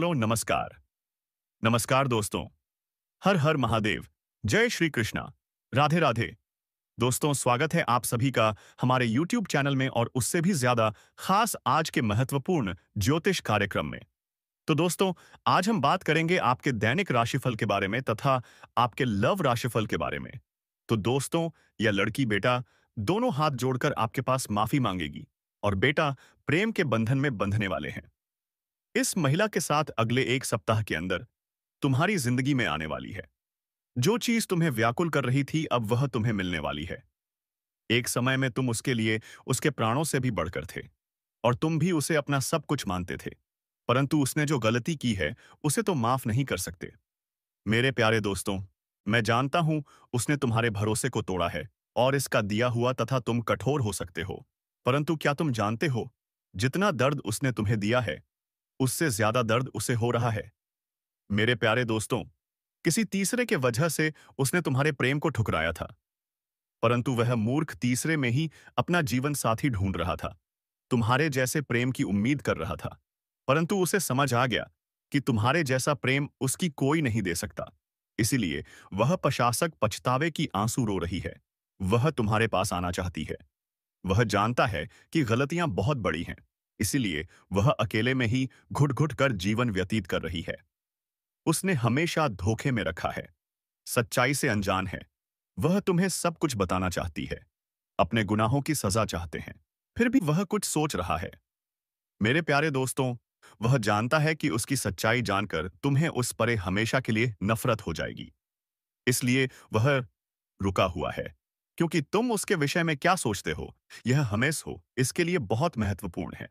Hello नमस्कार। नमस्कार दोस्तों। हर हर महादेव। जय श्री कृष्णा। राधे राधे। दोस्तों, स्वागत है आप सभी का हमारे YouTube चैनल में और उससे भी ज्यादा खास आज के महत्वपूर्ण ज्योतिष कार्यक्रम में। तो दोस्तों, आज हम बात करेंगे आपके दैनिक राशिफल के बारे में तथा आपके लव राशिफल के बारे में। तो दोस्तों, यह लड़की बेटा दोनों हाथ जोड़कर आपके पास माफी मांगेगी और बेटा प्रेम के बंधन में बंधने वाले हैं। इस महिला के साथ अगले एक सप्ताह के अंदर तुम्हारी जिंदगी में आने वाली है। जो चीज तुम्हें व्याकुल कर रही थी अब वह तुम्हें मिलने वाली है। एक समय में तुम उसके लिए उसके प्राणों से भी बढ़कर थे और तुम भी उसे अपना सब कुछ मानते थे, परंतु उसने जो गलती की है उसे तो माफ नहीं कर सकते। मेरे प्यारे दोस्तों, मैं जानता हूं उसने तुम्हारे भरोसे को तोड़ा है और इसका दिया हुआ तथा तुम कठोर हो सकते हो, परंतु क्या तुम जानते हो जितना दर्द उसने तुम्हें दिया है उससे ज्यादा दर्द उसे हो रहा है। मेरे प्यारे दोस्तों, किसी तीसरे के वजह से उसने तुम्हारे प्रेम को ठुकराया था, परंतु वह मूर्ख तीसरे में ही अपना जीवन साथी ढूंढ रहा था। तुम्हारे जैसे प्रेम की उम्मीद कर रहा था, परंतु उसे समझ आ गया कि तुम्हारे जैसा प्रेम उसकी कोई नहीं दे सकता। इसीलिए वह पशासक पछतावे की आंसू रो रही है। वह तुम्हारे पास आना चाहती है। वह जानता है कि गलतियां बहुत बड़ी हैं, इसीलिए वह अकेले में ही घुट-घुट कर जीवन व्यतीत कर रही है। उसने हमेशा धोखे में रखा है, सच्चाई से अनजान है। वह तुम्हें सब कुछ बताना चाहती है, अपने गुनाहों की सजा चाहते हैं, फिर भी वह कुछ सोच रहा है। मेरे प्यारे दोस्तों, वह जानता है कि उसकी सच्चाई जानकर तुम्हें उस पर हमेशा के लिए नफरत हो जाएगी। इसलिए वह रुका हुआ है, क्योंकि तुम उसके विषय में क्या सोचते हो, यह हमेशा हो, इसके लिए बहुत महत्वपूर्ण है।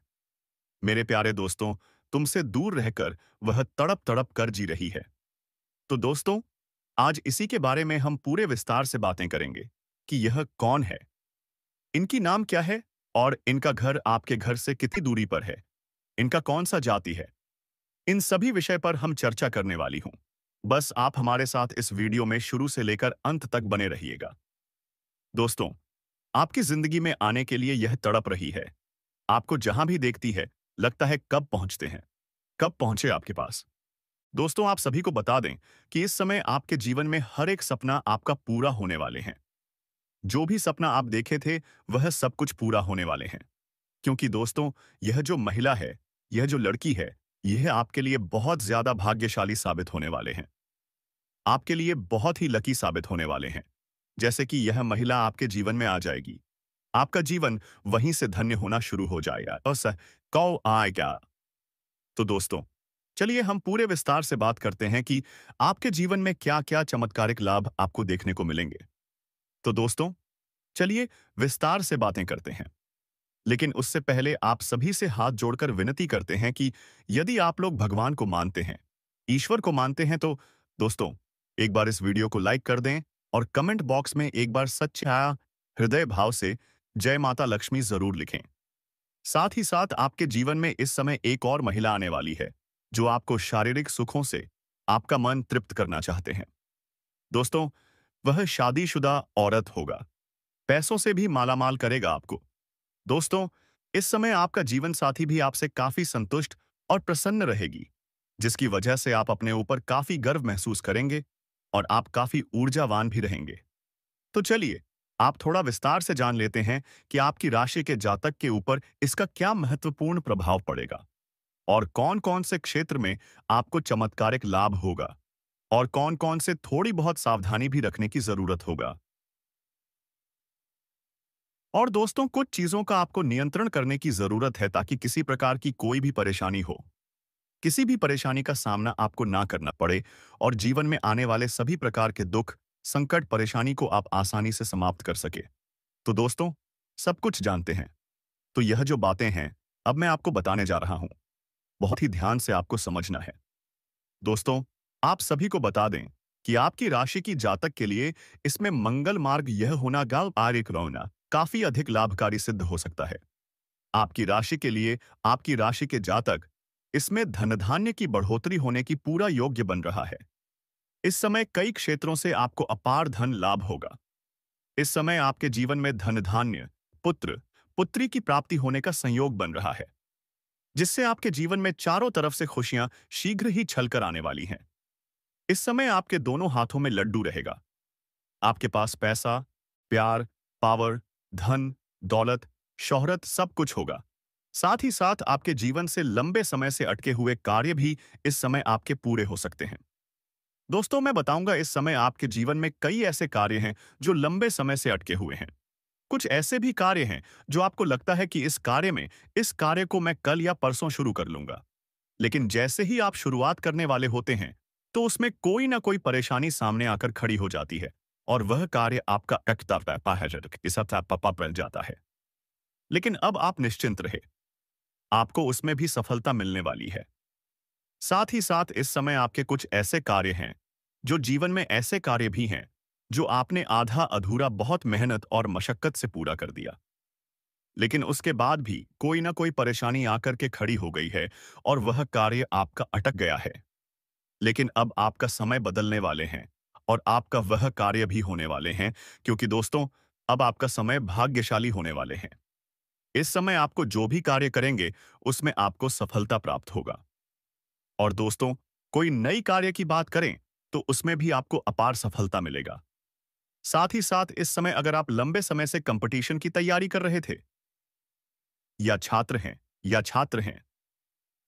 मेरे प्यारे दोस्तों, तुमसे दूर रहकर वह तड़प तड़प कर जी रही है। तो दोस्तों, आज इसी के बारे में हम पूरे विस्तार से बातें करेंगे कि यह कौन है, इनकी नाम क्या है और इनका घर आपके घर से कितनी दूरी पर है, इनका कौन सा जाति है। इन सभी विषय पर हम चर्चा करने वाली हूं। बस आप हमारे साथ इस वीडियो में शुरू से लेकर अंत तक बने रहिएगा। दोस्तों, आपकी जिंदगी में आने के लिए यह तड़प रही है। आपको जहां भी देखती है, लगता है कब पहुंचते हैं, कब पहुंचे आपके पास। दोस्तों, आप सभी को बता दें कि इस समय आपके जीवन में हर एक सपना आपका पूरा होने वाले हैं। जो भी सपना आप देखे थे, वह सब कुछ पूरा होने वाले हैं। क्योंकि दोस्तों, यह जो महिला है, यह जो लड़की है, यह आपके लिए बहुत ज्यादा भाग्यशाली साबित होने वाले हैं। आपके लिए बहुत ही लकी साबित होने वाले हैं। जैसे कि यह महिला आपके जीवन में आ जाएगी, आपका जीवन वहीं से धन्य होना शुरू हो जाएगा। और कौ आएगा। तो दोस्तों, चलिए हम पूरे विस्तार से बात करते हैं कि आपके जीवन में क्या-क्या चमत्कारिक लाभ आपको देखने को मिलेंगे। तो दोस्तों, चलिए विस्तार से बातें करते हैं। लेकिन उससे पहले आप सभी से हाथ जोड़कर विनती करते हैं कि यदि आप लोग भगवान को मानते हैं, ईश्वर को मानते हैं, तो दोस्तों, एक बार इस वीडियो को लाइक कर दें और कमेंट बॉक्स में एक बार सच्चा हृदय भाव से जय माता लक्ष्मी जरूर लिखें। साथ ही साथ आपके जीवन में इस समय एक और महिला आने वाली है, जो आपको शारीरिक सुखों से आपका मन तृप्त करना चाहते हैं। दोस्तों, वह शादीशुदा औरत होगा, पैसों से भी मालामाल करेगा आपको। दोस्तों, इस समय आपका जीवन साथी भी आपसे काफी संतुष्ट और प्रसन्न रहेगी, जिसकी वजह से आप अपने ऊपर काफी गर्व महसूस करेंगे और आप काफी ऊर्जावान भी रहेंगे। तो चलिए, आप थोड़ा विस्तार से जान लेते हैं कि आपकी राशि के जातक के ऊपर इसका क्या महत्वपूर्ण प्रभाव पड़ेगा और कौन-कौन से क्षेत्र में आपको चमत्कारिक लाभ होगा और कौन-कौन से थोड़ी बहुत सावधानी भी रखने की जरूरत होगा। और दोस्तों, कुछ चीजों का आपको नियंत्रण करने की जरूरत है ताकि किसी प्रकार की कोई भी परेशानी हो, किसी भी परेशानी का सामना आपको ना करना पड़े और जीवन में आने वाले सभी प्रकार के दुख, संकट, परेशानी को आप आसानी से समाप्त कर सके। तो दोस्तों, सब कुछ जानते हैं। तो यह जो बातें हैं, अब मैं आपको बताने जा रहा हूं। बहुत ही ध्यान से आपको समझना है। दोस्तों, आप सभी को बता दें कि आपकी राशि की जातक के लिए इसमें मंगल मार्ग यह होना गाल आरिक रौना काफी अधिक लाभकारी सिद्ध हो सकता है। आपकी राशि के लिए आपकी राशि के जातक इसमें धन धान्य की बढ़ोतरी होने की पूरा योग्य बन रहा है। इस समय कई क्षेत्रों से आपको अपार धन लाभ होगा। इस समय आपके जीवन में धन धान्य, पुत्र, पुत्री की प्राप्ति होने का संयोग बन रहा है। जिससे आपके जीवन में चारों तरफ से खुशियां शीघ्र ही छलकर आने वाली हैं। इस समय आपके दोनों हाथों में लड्डू रहेगा। आपके पास पैसा, प्यार, पावर, धन, दौलत, शोहरत सब कुछ होगा। साथ ही साथ आपके जीवन से लंबे समय से अटके हुए कार्य भी इस समय आपके पूरे हो सकते हैं। दोस्तों, मैं बताऊंगा इस समय आपके जीवन में कई ऐसे कार्य हैं जो लंबे समय से अटके हुए हैं। कुछ ऐसे भी कार्य हैं जो आपको लगता है कि इस कार्य को मैं कल या परसों शुरू कर लूंगा। लेकिन जैसे ही आप शुरुआत करने वाले होते हैं, तो उसमें कोई ना कोई परेशानी सामने आकर खड़ी हो जाती है और वह कार्य आपका अटकता रहता है, पपा पड़ जाता है। लेकिन अब आप निश्चिंत रहे, आपको उसमें भी सफलता मिलने वाली है। साथ ही साथ इस समय आपके कुछ ऐसे कार्य हैं, जो जीवन में ऐसे कार्य भी हैं, जो आपने आधा अधूरा बहुत मेहनत और मशक्कत से पूरा कर दिया। लेकिन उसके बाद भी कोई ना कोई परेशानी आकर के खड़ी हो गई है और वह कार्य आपका अटक गया है। लेकिन अब आपका समय बदलने वाले हैं और आपका वह कार्य भी होने वाले हैं, क्योंकि दोस्तों, अब आपका समय भाग्यशाली होने वाले हैं। इस समय आपको जो भी कार्य करेंगे, उसमें आपको सफलता प्राप्त होगा। और दोस्तों, कोई नई कार्य की बात करें, तो उसमें भी आपको अपार सफलता मिलेगा। साथ ही साथ इस समय अगर आप लंबे समय से कंपटीशन की तैयारी कर रहे थे, या छात्र हैं,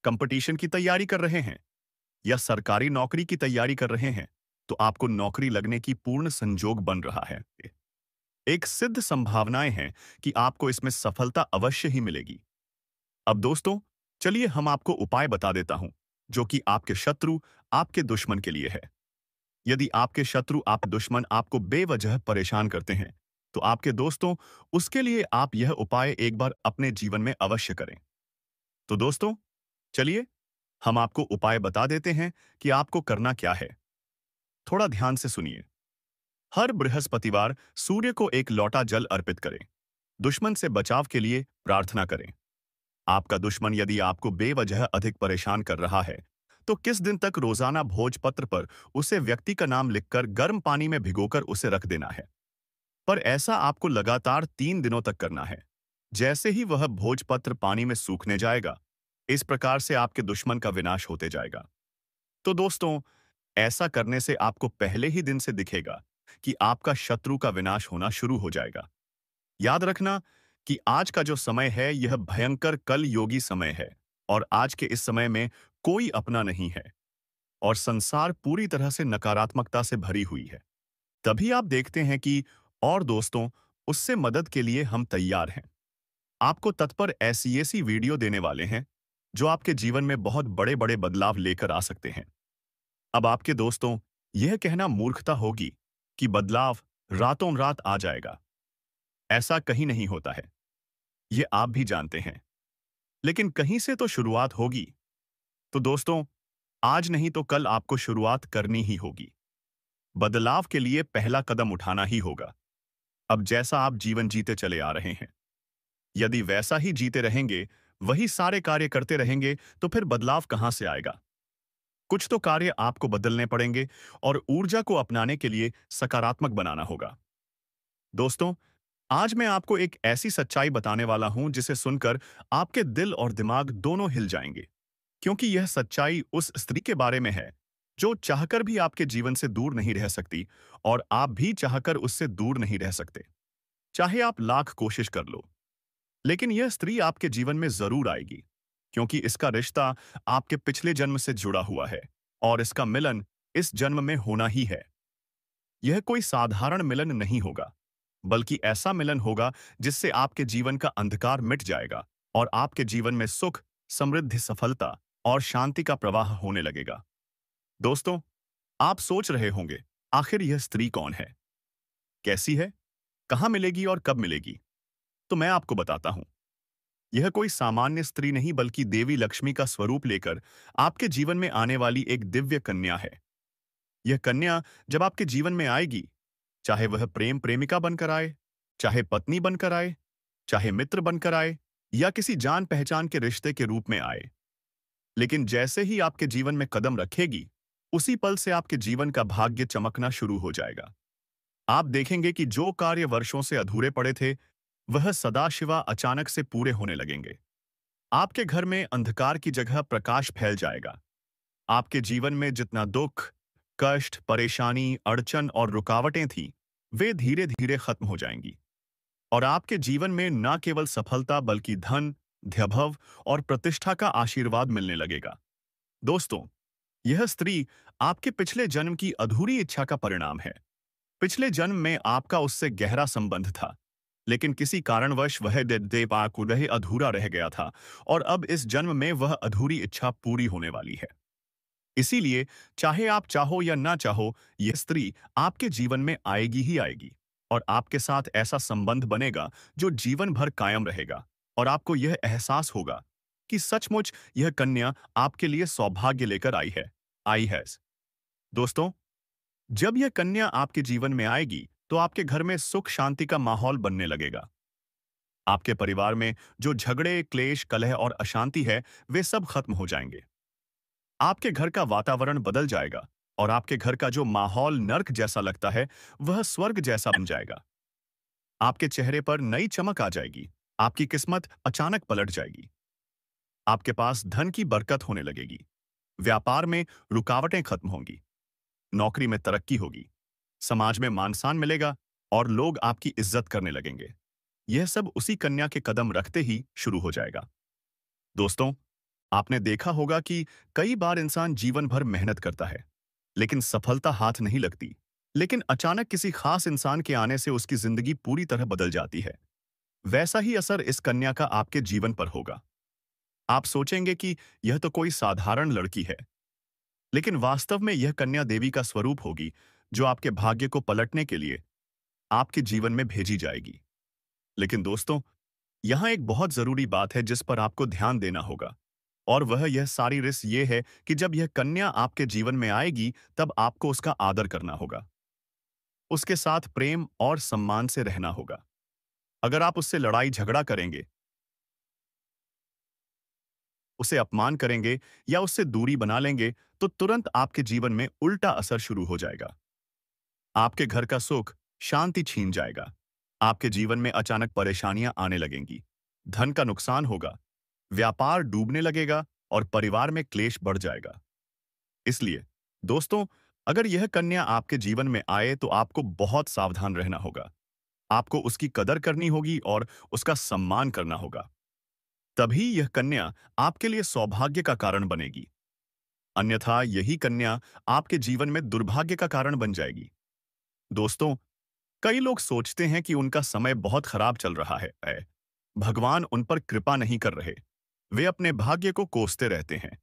कंपटीशन की तैयारी कर रहे हैं, या सरकारी नौकरी की तैयारी कर रहे हैं, तो आपको नौकरी लगने की पूर्ण संजोग बन रहा है। एक सिद्ध संभावनाएं हैं कि आपको इसमें सफलता अवश्य ही मिलेगी। अब दोस्तों, चलिए हम आपको उपाय बता देता हूं, जो कि आपके शत्रु, आपके दुश्मन के लिए है। यदि आपके शत्रु, आप दुश्मन आपको बेवजह परेशान करते हैं, तो आपके दोस्तों, उसके लिए आप यह उपाय एक बार अपने जीवन में अवश्य करें। तो दोस्तों, चलिए हम आपको उपाय बता देते हैं कि आपको करना क्या है। थोड़ा ध्यान से सुनिए। हर बृहस्पतिवार सूर्य को एक लोटा जल अर्पित करें। दुश्मन से बचाव के लिए प्रार्थना करें। आपका दुश्मन यदि आपको बेवजह अधिक परेशान कर रहा है, तो किस दिन तक रोजाना भोजपत्र पर उसे व्यक्ति का नाम लिखकर गर्म पानी में भिगोकर उसे रख देना है। पर ऐसा आपको लगातार 3 दिनों तक करना है। जैसे ही वह भोजपत्र पानी में सूखने जाएगा, इस प्रकार से आपके दुश्मन का विनाश होते जाएगा। तो दोस्तों, ऐसा करने से आपको पहले ही दिन से दिखेगा कि आपका शत्रु का विनाश होना शुरू हो जाएगा। याद रखना कि आज का जो समय है, यह भयंकर कल योगी समय है और आज के इस समय में कोई अपना नहीं है और संसार पूरी तरह से नकारात्मकता से भरी हुई है। तभी आप देखते हैं कि और दोस्तों, उससे मदद के लिए हम तैयार हैं। आपको तत्पर ऐसी ऐसी वीडियो देने वाले हैं, जो आपके जीवन में बहुत बड़े-बड़े बदलाव लेकर आ सकते हैं। अब आपके दोस्तों, यह कहना मूर्खता होगी कि बदलाव रातों रात आ जाएगा। ऐसा कहीं नहीं होता है। ये आप भी जानते हैं। लेकिन कहीं से तो शुरुआत होगी। तो दोस्तों, आज नहीं तो कल आपको शुरुआत करनी ही होगी। बदलाव के लिए पहला कदम उठाना ही होगा। अब जैसा आप जीवन जीते चले आ रहे हैं, यदि वैसा ही जीते रहेंगे, वही सारे कार्य करते रहेंगे, तो फिर बदलाव कहां से आएगा? कुछ तो कार्य आपको बदलने पड़ेंगे और ऊर्जा को अपनाने के लिए सकारात्मक बनाना होगा। दोस्तों, आज मैं आपको एक ऐसी सच्चाई बताने वाला हूं जिसे सुनकर आपके दिल और दिमाग दोनों हिल जाएंगे, क्योंकि यह सच्चाई उस स्त्री के बारे में है जो चाहकर भी आपके जीवन से दूर नहीं रह सकती और आप भी चाहकर उससे दूर नहीं रह सकते, चाहे आप लाख कोशिश कर लो। लेकिन यह स्त्री आपके जीवन में जरूर आएगी, क्योंकि इसका रिश्ता आपके पिछले जन्म से जुड़ा हुआ है और इसका मिलन इस जन्म में होना ही है। यह कोई साधारण मिलन नहीं होगा, बल्कि ऐसा मिलन होगा जिससे आपके जीवन का अंधकार मिट जाएगा और आपके जीवन में सुख, समृद्धि, सफलता और शांति का प्रवाह होने लगेगा। दोस्तों, आप सोच रहे होंगे, आखिर यह स्त्री कौन है, कैसी है, कहां मिलेगी और कब मिलेगी? तो मैं आपको बताता हूं। यह कोई सामान्य स्त्री नहीं, बल्कि देवी लक्ष्मी का स्वरूप लेकर आपके जीवन में आने वाली एक दिव्य कन्या है। यह कन्या जब आपके जीवन में आएगी, चाहे वह प्रेम प्रेमिका बनकर आए, चाहे पत्नी बनकर आए, चाहे मित्र बनकर आए, या किसी जान पहचान के रिश्ते के रूप में आए, लेकिन जैसे ही आपके जीवन में कदम रखेगी, उसी पल से आपके जीवन का भाग्य चमकना शुरू हो जाएगा। आप देखेंगे कि जो कार्य वर्षों से अधूरे पड़े थे, वह सदाशिवा अचानक से पूरे होने लगेंगे। आपके घर में अंधकार की जगह प्रकाश फैल जाएगा। आपके जीवन में जितना दुख, कष्ट, परेशानी, अड़चन और रुकावटें थीं, वे धीरे-धीरे खत्म हो जाएंगी। और आपके जीवन में न केवल सफलता बल्कि धन, वैभव और प्रतिष्ठा का आशीर्वाद मिलने लगेगा। दोस्तों, यह स्त्री आपके पिछले जन्म की अधूरी इच्छा का परिणाम है। पिछले जन्म में आपका उससे गहरा संबंध था, लेकिन किसी कारणवश वह देपाक रहे अधूरा रह गया था और अब इस जन्म में वह अधूरी इच्छा पूरी होने वाली है। इसीलिए चाहे आप चाहो या ना चाहो, यह स्त्री आपके जीवन में आएगी ही आएगी और आपके साथ ऐसा संबंध बनेगा जो जीवन भर कायम रहेगा और आपको यह एहसास होगा कि सचमुच यह कन्या आपके लिए सौभाग्य लेकर आई है। दोस्तों, जब यह कन्या आपके जीवन में आएगी, तो आपके घर में सुख शांति का माहौल बनने लगेगा। आपके परिवार में जो झगड़े, क्लेश, कलह और अशांति है, वे सब खत्म हो जाएंगे। आपके घर का वातावरण बदल जाएगा और आपके घर का जो माहौल नर्क जैसा लगता है, वह स्वर्ग जैसा बन जाएगा। आपके चेहरे पर नई चमक आ जाएगी। आपकी किस्मत अचानक पलट जाएगी। आपके पास धन की बरकत होने लगेगी। व्यापार में रुकावटें खत्म होंगी। नौकरी में तरक्की होगी। समाज में मान-सम्मान मिलेगा और लोग आपकी इज्जत करने लगेंगे। यह सब उसी कन्या के कदम रखते ही शुरू हो जाएगा। दोस्तों, आपने देखा होगा कि कई बार इंसान जीवन भर मेहनत करता है, लेकिन सफलता हाथ नहीं लगती। लेकिन अचानक किसी खास इंसान के आने से उसकी जिंदगी पूरी तरह बदल जाती है। वैसा ही असर इस कन्या का आपके जीवन पर होगा। आप सोचेंगे कि यह तो कोई साधारण लड़की है, लेकिन वास्तव में यह कन्या देवी का स्वरूप होगी, जो आपके भाग्य को पलटने के लिए आपके जीवन में भेजी जाएगी। लेकिन दोस्तों, यहाँ एक बहुत जरूरी बात है जिस पर आपको ध्यान देना होगा, और वह यह सारी रिस ये है कि जब यह कन्या आपके जीवन में आएगी, तब आपको उसका आदर करना होगा। उसके साथ प्रेम और सम्मान से रहना होगा। अगर आप उससे लड़ाई झगड़ा करेंगे, उसे अपमान करेंगे या उससे दूरी बना लेंगे, तो तुरंत आपके जीवन में उल्टा असर शुरू हो जाएगा। आपके घर का सुख, शांति छीन जाएगा। आपके जीवन में अचानक परेशानियां आने लगेंगी। धन का नुकसान होगा, व्यापार डूबने लगेगा और परिवार में क्लेश बढ़ जाएगा। इसलिए दोस्तों, अगर यह कन्या आपके जीवन में आए तो आपको बहुत सावधान रहना होगा। आपको उसकी कदर करनी होगी और उसका सम्मान करना होगा। तभी यह कन्या आपके लिए सौभाग्य का कारण बनेगी। अन्यथा यही कन्या आपके जीवन में दुर्भाग्य का कारण बन जाएगी। दोस्तों, कई लोग सोचते हैं कि उनका समय बहुत खराब चल रहा है, भगवान उन पर कृपा नहीं कर रहे। वे अपने भाग्य को कोसते रहते हैं।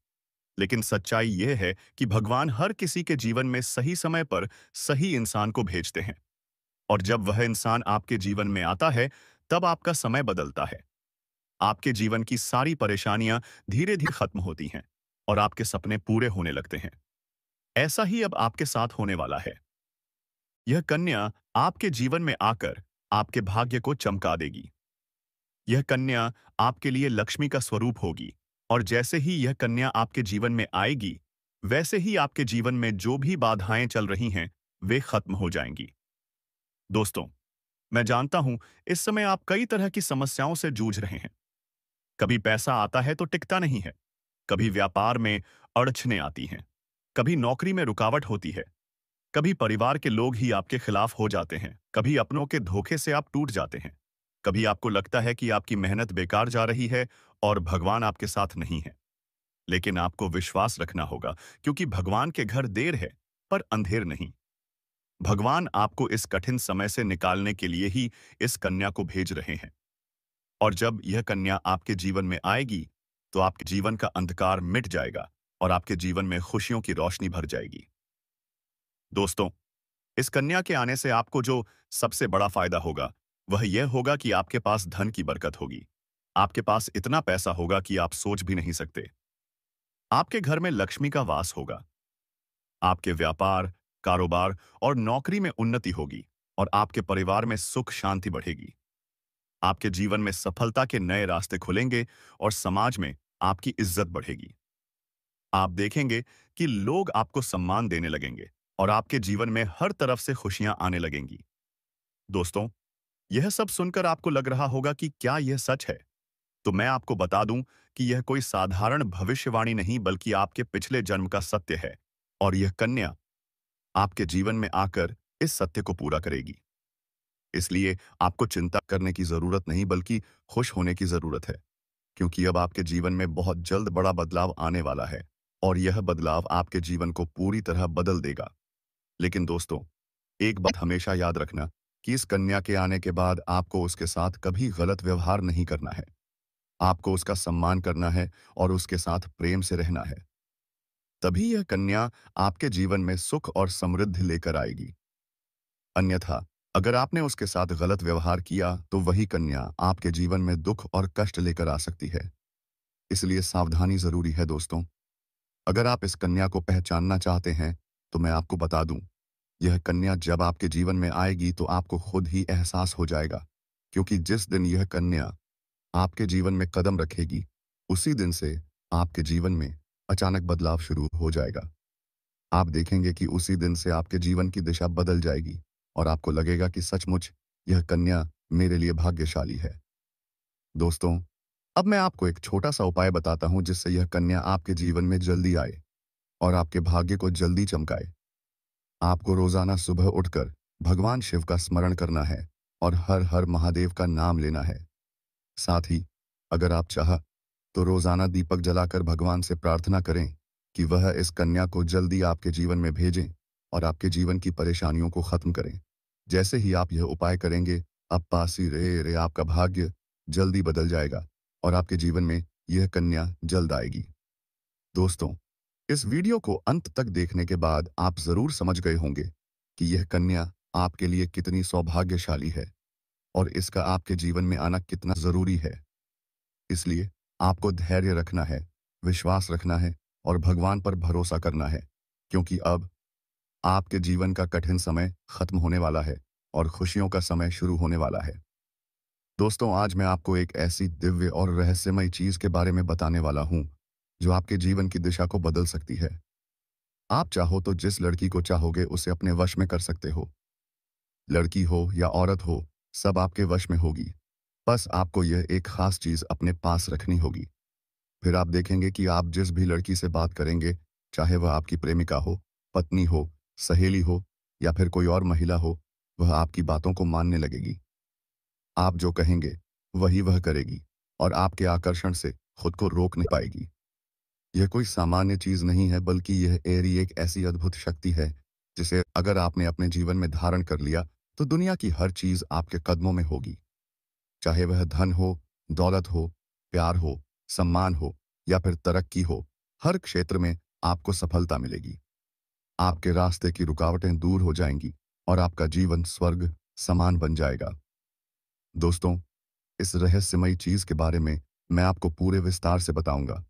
लेकिन सच्चाई यह है कि भगवान हर किसी के जीवन में सही समय पर सही इंसान को भेजते हैं। और जब वह इंसान आपके जीवन में आता है, तब आपका समय बदलता है। आपके जीवन की सारी परेशानियां धीरे धीरे खत्म होती हैं और आपके सपने पूरे होने लगते हैं। ऐसा ही अब आपके साथ होने वाला है। यह कन्या आपके जीवन में आकर आपके भाग्य को चमका देगी। यह कन्या आपके लिए लक्ष्मी का स्वरूप होगी और जैसे ही यह कन्या आपके जीवन में आएगी, वैसे ही आपके जीवन में जो भी बाधाएं चल रही हैं, वे खत्म हो जाएंगी। दोस्तों, मैं जानता हूं इस समय आप कई तरह की समस्याओं से जूझ रहे हैं। कभी पैसा आता है तो टिकता नहीं है, कभी व्यापार में अड़चनें आती हैं, कभी नौकरी में रुकावट होती है, कभी परिवार के लोग ही आपके खिलाफ हो जाते हैं, कभी अपनों के धोखे से आप टूट जाते हैं, कभी आपको लगता है कि आपकी मेहनत बेकार जा रही है और भगवान आपके साथ नहीं है। लेकिन आपको विश्वास रखना होगा, क्योंकि भगवान के घर देर है पर अंधेर नहीं। भगवान आपको इस कठिन समय से निकालने के लिए ही इस कन्या को भेज रहे हैं। और जब यह कन्या आपके जीवन में आएगी, तो आपके जीवन का अंधकार मिट जाएगा और आपके जीवन में खुशियों की रोशनी भर जाएगी। दोस्तों, इस कन्या के आने से आपको जो सबसे बड़ा फायदा होगा, वह यह होगा कि आपके पास धन की बरकत होगी। आपके पास इतना पैसा होगा कि आप सोच भी नहीं सकते। आपके घर में लक्ष्मी का वास होगा। आपके व्यापार, कारोबार और नौकरी में उन्नति होगी और आपके परिवार में सुख शांति बढ़ेगी। आपके जीवन में सफलता के नए रास्ते खुलेंगे और समाज में आपकी इज्जत बढ़ेगी। आप देखेंगे कि लोग आपको सम्मान देने लगेंगे और आपके जीवन में हर तरफ से खुशियां आने लगेंगी। दोस्तों, यह सब सुनकर आपको लग रहा होगा कि क्या यह सच है? तो मैं आपको बता दूं कि यह कोई साधारण भविष्यवाणी नहीं बल्कि आपके पिछले जन्म का सत्य है और यह कन्या आपके जीवन में आकर इस सत्य को पूरा करेगी। इसलिए आपको चिंता करने की जरूरत नहीं बल्कि खुश होने की जरूरत है, क्योंकि अब आपके जीवन में बहुत जल्द बड़ा बदलाव आने वाला है और यह बदलाव आपके जीवन को पूरी तरह बदल देगा। लेकिन दोस्तों, एक बात हमेशा याद रखना कि इस कन्या के आने के बाद आपको उसके साथ कभी गलत व्यवहार नहीं करना है। आपको उसका सम्मान करना है और उसके साथ प्रेम से रहना है। तभी यह कन्या आपके जीवन में सुख और समृद्धि लेकर आएगी। अन्यथा अगर आपने उसके साथ गलत व्यवहार किया तो वही कन्या आपके जीवन में दुख और कष्ट लेकर आ सकती है। इसलिए सावधानी जरूरी है दोस्तों। अगर आप इस कन्या को पहचानना चाहते हैं तो मैं आपको बता दूं, यह कन्या जब आपके जीवन में आएगी तो आपको खुद ही एहसास हो जाएगा, क्योंकि जिस दिन यह कन्या आपके जीवन में कदम रखेगी उसी दिन से आपके जीवन में अचानक बदलाव शुरू हो जाएगा। आप देखेंगे कि उसी दिन से आपके जीवन की दिशा बदल जाएगी और आपको लगेगा कि सचमुच यह कन्या मेरे लिए भाग्यशाली है। दोस्तों, अब मैं आपको एक छोटा सा उपाय बताता हूं जिससे यह कन्या आपके जीवन में जल्दी आए और आपके भाग्य को जल्दी चमकाए। आपको रोजाना सुबह उठकर भगवान शिव का स्मरण करना है और हर हर महादेव का नाम लेना है। साथ ही अगर आप चाह तो रोजाना दीपक जलाकर भगवान से प्रार्थना करें कि वह इस कन्या को जल्दी आपके जीवन में भेजें और आपके जीवन की परेशानियों को खत्म करें। जैसे ही आप यह उपाय करेंगे, अब पासी रे रे आपका भाग्य जल्दी बदल जाएगा और आपके जीवन में यह कन्या जल्द आएगी। दोस्तों, इस वीडियो को अंत तक देखने के बाद आप जरूर समझ गए होंगे कि यह कन्या आपके लिए कितनी सौभाग्यशाली है और इसका आपके जीवन में आना कितना जरूरी है। इसलिए आपको धैर्य रखना है, विश्वास रखना है और भगवान पर भरोसा करना है, क्योंकि अब आपके जीवन का कठिन समय खत्म होने वाला है और खुशियों का समय शुरू होने वाला है। दोस्तों, आज मैं आपको एक ऐसी दिव्य और रहस्यमय चीज के बारे में बताने वाला हूं जो आपके जीवन की दिशा को बदल सकती है। आप चाहो तो जिस लड़की को चाहोगे उसे अपने वश में कर सकते हो। लड़की हो या औरत हो, सब आपके वश में होगी। बस आपको यह एक खास चीज अपने पास रखनी होगी। फिर आप देखेंगे कि आप जिस भी लड़की से बात करेंगे, चाहे वह आपकी प्रेमिका हो, पत्नी हो, सहेली हो या फिर कोई और महिला हो, वह आपकी बातों को मानने लगेगी। आप जो कहेंगे वही वह करेगी और आपके आकर्षण से खुद को रोक नहीं पाएगी। यह कोई सामान्य चीज नहीं है बल्कि यह एरी एक ऐसी अद्भुत शक्ति है जिसे अगर आपने अपने जीवन में धारण कर लिया तो दुनिया की हर चीज आपके कदमों में होगी। चाहे वह धन हो, दौलत हो, प्यार हो, सम्मान हो या फिर तरक्की हो, हर क्षेत्र में आपको सफलता मिलेगी। आपके रास्ते की रुकावटें दूर हो जाएंगी और आपका जीवन स्वर्ग समान बन जाएगा। दोस्तों, इस रहस्यमयी चीज के बारे में मैं आपको पूरे विस्तार से बताऊंगा,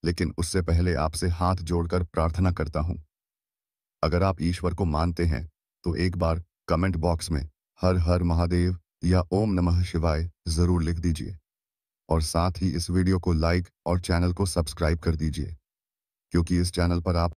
लेकिन उससे पहले आपसे हाथ जोड़कर प्रार्थना करता हूं। अगर आप ईश्वर को मानते हैं तो एक बार कमेंट बॉक्स में हर हर महादेव या ओम नमः शिवाय जरूर लिख दीजिए और साथ ही इस वीडियो को लाइक और चैनल को सब्सक्राइब कर दीजिए, क्योंकि इस चैनल पर आप